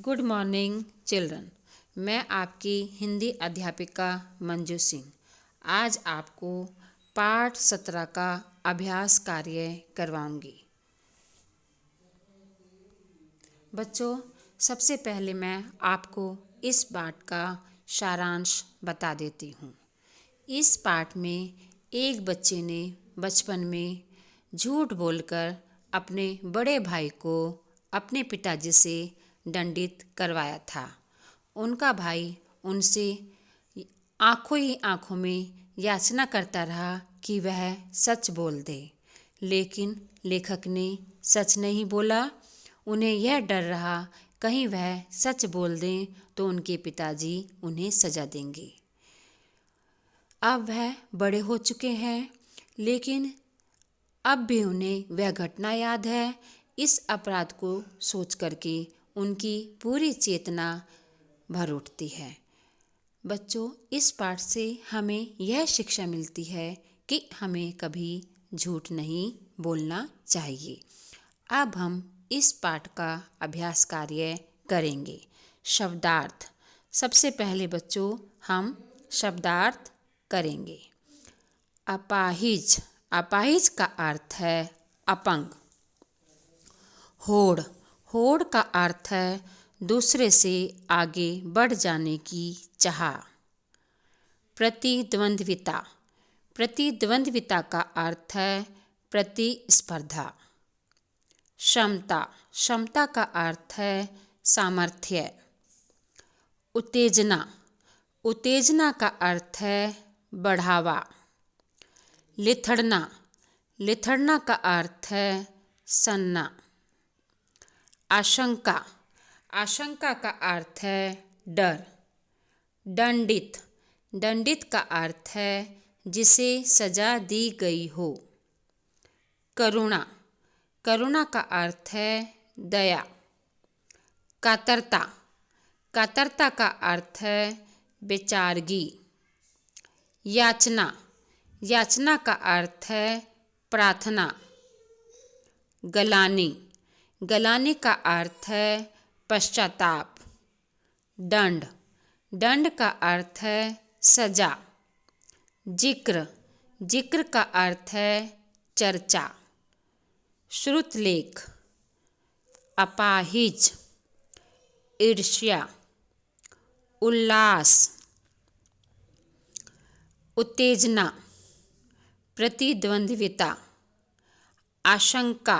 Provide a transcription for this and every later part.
Good morning children. मैं आपकी हिंदी अध्यापिका मंजू सिंह आज आपको पाठ 17 का अभ्यास कार्य करवाऊंगी। बच्चों, सबसे पहले मैं आपको इस पाठ का सारांश बता देती हूँ। इस पाठ में एक बच्चे ने बचपन में झूठ बोलकर अपने बड़े भाई को अपने पिताजी से दंडित करवाया था। उनका भाई उनसे आंखों ही आंखों में याचना करता रहा कि वह सच बोल दे, लेकिन लेखक ने सच नहीं बोला। उन्हें यह डर रहा कहीं वह सच बोल दें तो उनके पिताजी उन्हें सजा देंगे। अब वह बड़े हो चुके हैं, लेकिन अब भी उन्हें वह घटना याद है। इस अपराध को सोच करके उनकी पूरी चेतना भर उठती है। बच्चों, इस पाठ से हमें यह शिक्षा मिलती है कि हमें कभी झूठ नहीं बोलना चाहिए। अब हम इस पाठ का अभ्यास कार्य करेंगे। शब्दार्थ। सबसे पहले बच्चों हम शब्दार्थ करेंगे। अपाहिज। अपाहिज का अर्थ है अपंग। होड़। होड़ का अर्थ है दूसरे से आगे बढ़ जाने की चाह। प्रतिद्वंद्विता। प्रतिद्वंद्विता का अर्थ है प्रतिस्पर्धा। क्षमता। क्षमता का अर्थ है सामर्थ्य। उत्तेजना। उत्तेजना का अर्थ है बढ़ावा। लिथड़ना। लिथड़ना का अर्थ है सन्ना। आशंका। आशंका का अर्थ है डर। दंडित। दंडित का अर्थ है जिसे सजा दी गई हो। करुणा। करुणा का अर्थ है दया। कातरता। कातरता का अर्थ है बेचारगी। याचना। याचना का अर्थ है प्रार्थना। गलानी। गलानी का अर्थ है पश्चाताप। दंड। दंड का अर्थ है सजा। जिक्र। जिक्र का अर्थ है चर्चा। श्रुतलेख। अपाहिज। ईर्ष्या। उल्लास। उत्तेजना। प्रतिद्वंद्विता। आशंका।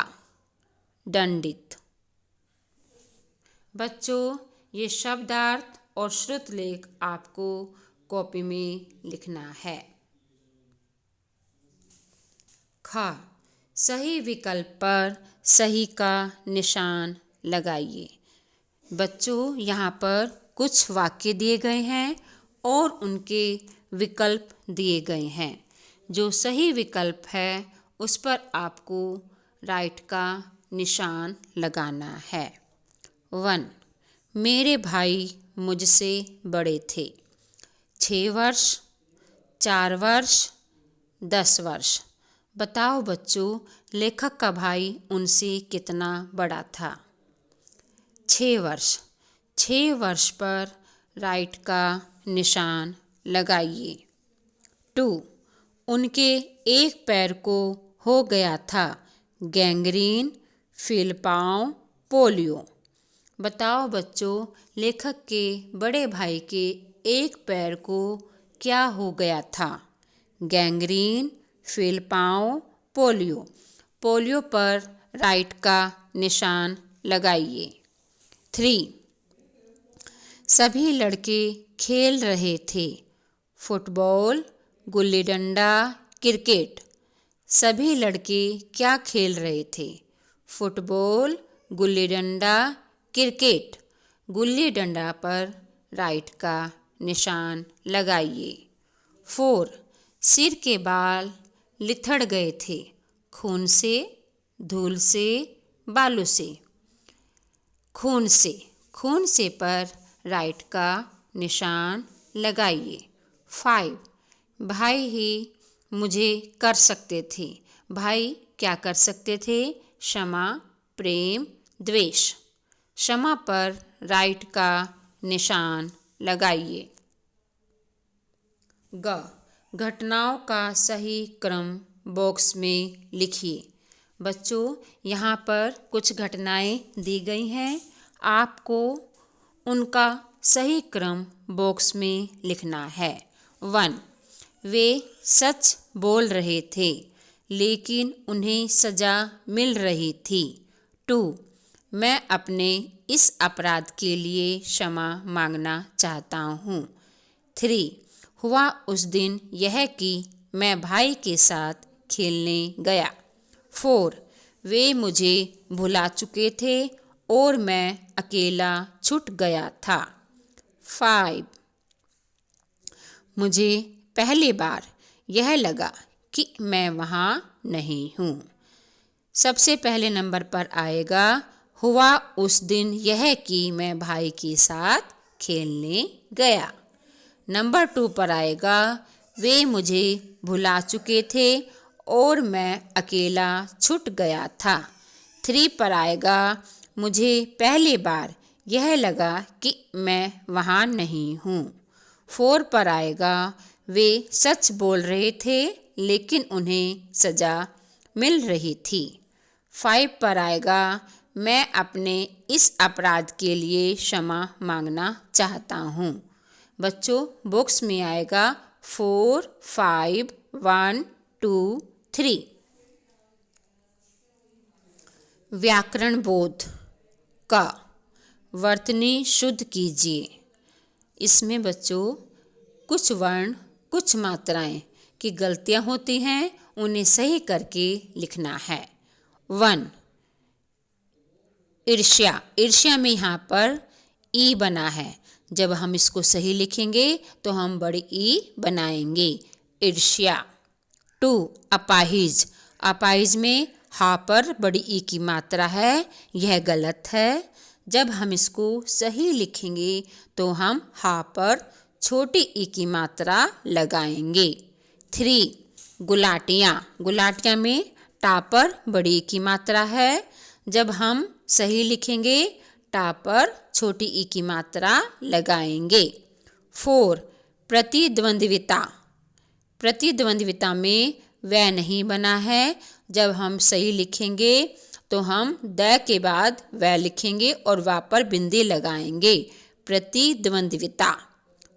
दंडित। बच्चों, ये शब्दार्थ और श्रुतलेख आपको कॉपी में लिखना है। ख। सही विकल्प पर सही का निशान लगाइए। बच्चों, यहाँ पर कुछ वाक्य दिए गए हैं और उनके विकल्प दिए गए हैं। जो सही विकल्प है उस पर आपको राइट का निशान लगाना है। 1. मेरे भाई मुझसे बड़े थे। 6 वर्ष, 4 वर्ष, 10 वर्ष। बताओ बच्चों, लेखक का भाई उनसे कितना बड़ा था? 6 वर्ष। 6 वर्ष पर राइट का निशान लगाइए। 2. उनके एक पैर को हो गया था गैंग्रीन, फीलपाव, पोलियो। बताओ बच्चों, लेखक के बड़े भाई के एक पैर को क्या हो गया था? गैंग्रीन, फीलपाव, पोलियो। पोलियो पर राइट का निशान लगाइए। 3. सभी लड़के खेल रहे थे फुटबॉल, गुल्ली डंडा, क्रिकेट। सभी लड़के क्या खेल रहे थे? Football, gulli danda, cricket. गुल्ली डंडा पर राइट का निशान लगाइए। 4. सिर के बाल लिथड़ गए थे खून से, धूल से, बालू से। खून से। खून से पर राइट का निशान लगाइए। 5. भाई ही मुझे कर सकते थे। भाई क्या कर सकते थे? क्षमा, प्रेम, द्वेष। क्षमा पर राइट का निशान लगाइए। ग, घटनाओं का सही क्रम बॉक्स में लिखिए। बच्चों, यहाँ पर कुछ घटनाएं दी गई हैं, आपको उनका सही क्रम बॉक्स में लिखना है। 1. वे सच बोल रहे थे लेकिन उन्हें सज़ा मिल रही थी। 2. मैं अपने इस अपराध के लिए क्षमा मांगना चाहता हूँ। 3. हुआ उस दिन यह कि मैं भाई के साथ खेलने गया। 4. वे मुझे भुला चुके थे और मैं अकेला छूट गया था। 5. मुझे पहली बार यह लगा कि मैं वहाँ नहीं हूँ। सबसे पहले नंबर पर आएगा हुआ उस दिन यह कि मैं भाई के साथ खेलने गया। नंबर 2 पर आएगा वे मुझे भुला चुके थे और मैं अकेला छूट गया था। 3 पर आएगा मुझे पहली बार यह लगा कि मैं वहाँ नहीं हूँ। 4 पर आएगा वे सच बोल रहे थे लेकिन उन्हें सज़ा मिल रही थी। 5 पर आएगा मैं अपने इस अपराध के लिए क्षमा मांगना चाहता हूँ। बच्चों, बॉक्स में आएगा 4, 5, 1, 2, 3। व्याकरण बोध का वर्तनी शुद्ध कीजिए। इसमें बच्चों कुछ वर्ण, कुछ मात्राएं की गलतियां होती हैं, उन्हें सही करके लिखना है। 1. ईर्ष्या। ईर्ष्या में यहाँ पर ई बना है, जब हम इसको सही लिखेंगे तो हम बड़ी ई बनाएंगे, ईर्ष्या। 2. अपाहिज। अपाहिज में हा पर बड़ी ई की मात्रा है, यह गलत है। जब हम इसको सही लिखेंगे तो हम हा पर छोटी ई की मात्रा लगाएंगे। 3. गुलाटियाँ। गुलाटियाँ में टा पर बड़ी ई की मात्रा है, जब हम सही लिखेंगे टा पर छोटी ई की मात्रा लगाएंगे। 4. प्रतिद्वंद्विता। प्रतिद्वंद्विता में वह नहीं बना है, जब हम सही लिखेंगे तो हम द के बाद वह लिखेंगे और वा पर बिंदी लगाएंगे, प्रतिद्वंद्विता।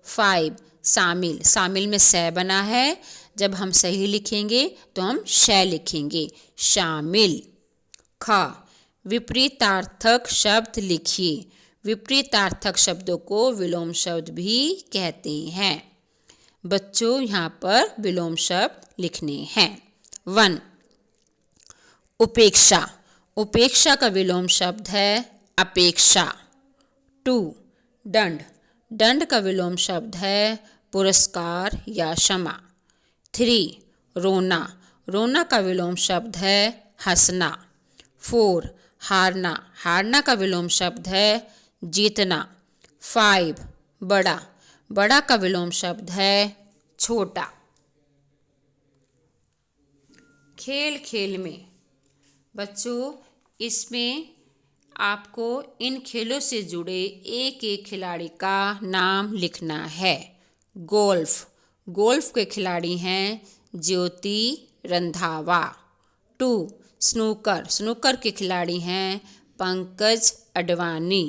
5. शामिल। शामिल में स बना है, जब हम सही लिखेंगे तो हम श लिखेंगे, शामिल। ख. विपरीतार्थक शब्द लिखिए। विपरीतार्थक शब्दों को विलोम शब्द भी कहते हैं। बच्चों, यहाँ पर विलोम शब्द लिखने हैं। 1. उपेक्षा। उपेक्षा का विलोम शब्द है अपेक्षा। 2. दंड। दंड का विलोम शब्द है पुरस्कार या क्षमा। 3. रोना। रोना का विलोम शब्द है हंसना। 4. हारना। हारना का विलोम शब्द है जीतना। 5. बड़ा। बड़ा का विलोम शब्द है छोटा। खेल खेल में। बच्चों, इसमें आपको इन खेलों से जुड़े एक एक खिलाड़ी का नाम लिखना है। गोल्फ। गोल्फ के खिलाड़ी हैं ज्योति रंधावा। 2. स्नूकर। स्नूकर के खिलाड़ी हैं पंकज अडवाणी।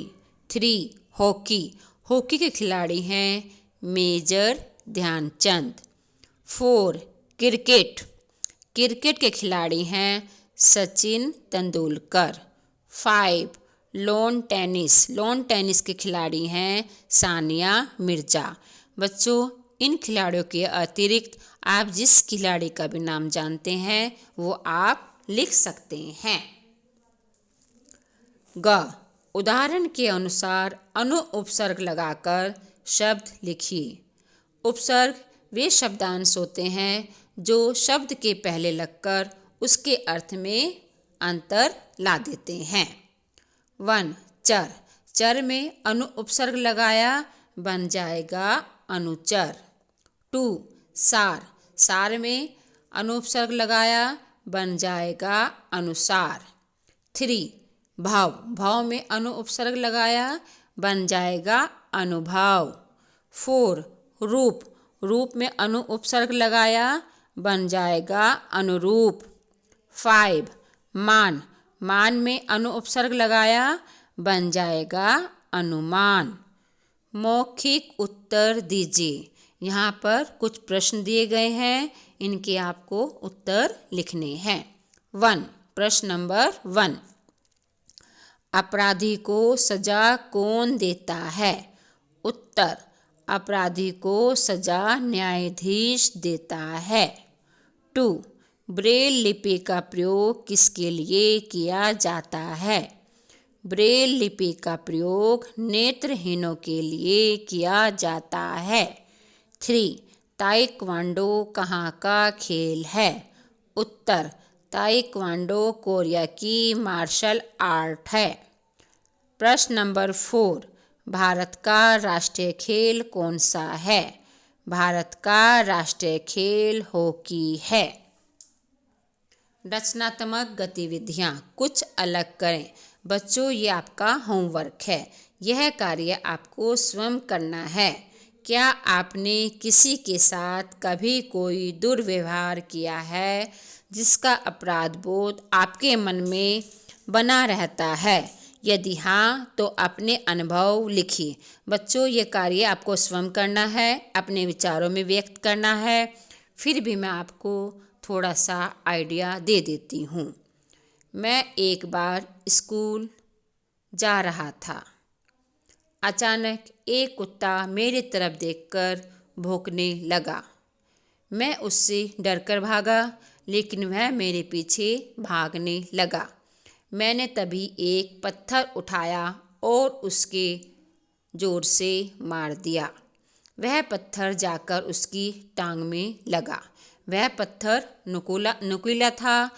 3. हॉकी। हॉकी के खिलाड़ी हैं मेजर ध्यानचंद। 4. क्रिकेट। क्रिकेट के खिलाड़ी हैं Sachin Tendulkar. 5. Lawn tennis. Lawn tennis के खिलाड़ी हैं सानिया मिर्जा। बच्चों, इन खिलाड़ियों के अतिरिक्त आप जिस खिलाड़ी का भी नाम जानते हैं वो आप लिख सकते हैं। ग. उदाहरण के अनुसार अनुउपसर्ग लगाकर शब्द लिखिए। उपसर्ग वे शब्दांश होते हैं जो शब्द के पहले लगकर उसके अर्थ में अंतर ला देते हैं। 1. चर। चर में अनुउपसर्ग लगाया बन जाएगा अनुचर। 2. सार। सार में अनुपसर्ग लगाया बन जाएगा अनुसार। 3. भाव, भाव में अनु उपसर्ग लगाया, बन जाएगा अनुभाव। 4 रूप, रूप में अनु उपसर्ग लगाया, बन जाएगा अनुरूप। 5 मान, मान में अनु उपसर्ग लगाया, बन जाएगा अनुमान। मौखिक उत्तर दीजिए। यहाँ पर कुछ प्रश्न दिए गए हैं, इनके आपको उत्तर लिखने हैं। 1 प्रश्न नंबर 1, अपराधी को सजा कौन देता है? उत्तर, अपराधी को सजा न्यायाधीश देता है। 2 ब्रेल लिपि का प्रयोग किसके लिए किया जाता है? ब्रेल लिपि का प्रयोग नेत्रहीनों के लिए किया जाता है। 3 ताइक्वांडो कहाँ का खेल है? उत्तर, ताइक्वांडो कोरिया की मार्शल आर्ट है। प्रश्न नंबर 4, भारत का राष्ट्रीय खेल कौन सा है? भारत का राष्ट्रीय खेल हॉकी है। रचनात्मक गतिविधियाँ, कुछ अलग करें। बच्चों, ये आपका होमवर्क है। यह कार्य आपको स्वयं करना है। क्या आपने किसी के साथ कभी कोई दुर्व्यवहार किया है जिसका अपराध बोध आपके मन में बना रहता है? यदि हाँ, तो अपने अनुभव लिखिए। बच्चों, ये कार्य आपको स्वयं करना है, अपने विचारों में व्यक्त करना है। फिर भी मैं आपको थोड़ा सा आइडिया दे देती हूँ। मैं एक बार स्कूल जा रहा था। अचानक एक कुत्ता मेरी तरफ देखकर भौंकने लगा। मैं उससे डरकर भागा, लेकिन वह मेरे पीछे भागने लगा। मैंने तभी एक पत्थर उठाया और उसके जोर से मार दिया। वह पत्थर जाकर उसकी टांग में लगा। वह पत्थर नुकीला था।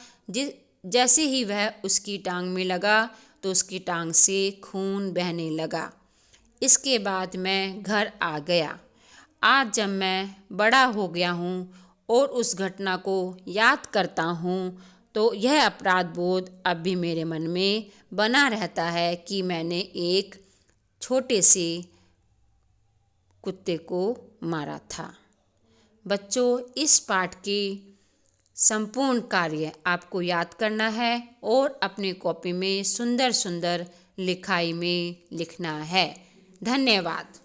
जैसे ही वह उसकी टांग में लगा तो उसकी टांग से खून बहने लगा। इसके बाद मैं घर आ गया। आज जब मैं बड़ा हो गया हूँ और उस घटना को याद करता हूँ तो यह अपराध बोध अब भी मेरे मन में बना रहता है कि मैंने एक छोटे से कुत्ते को मारा था। बच्चों, इस पाठ की संपूर्ण कार्य आपको याद करना है और अपनी कॉपी में सुंदर सुंदर लिखाई में लिखना है। धन्यवाद।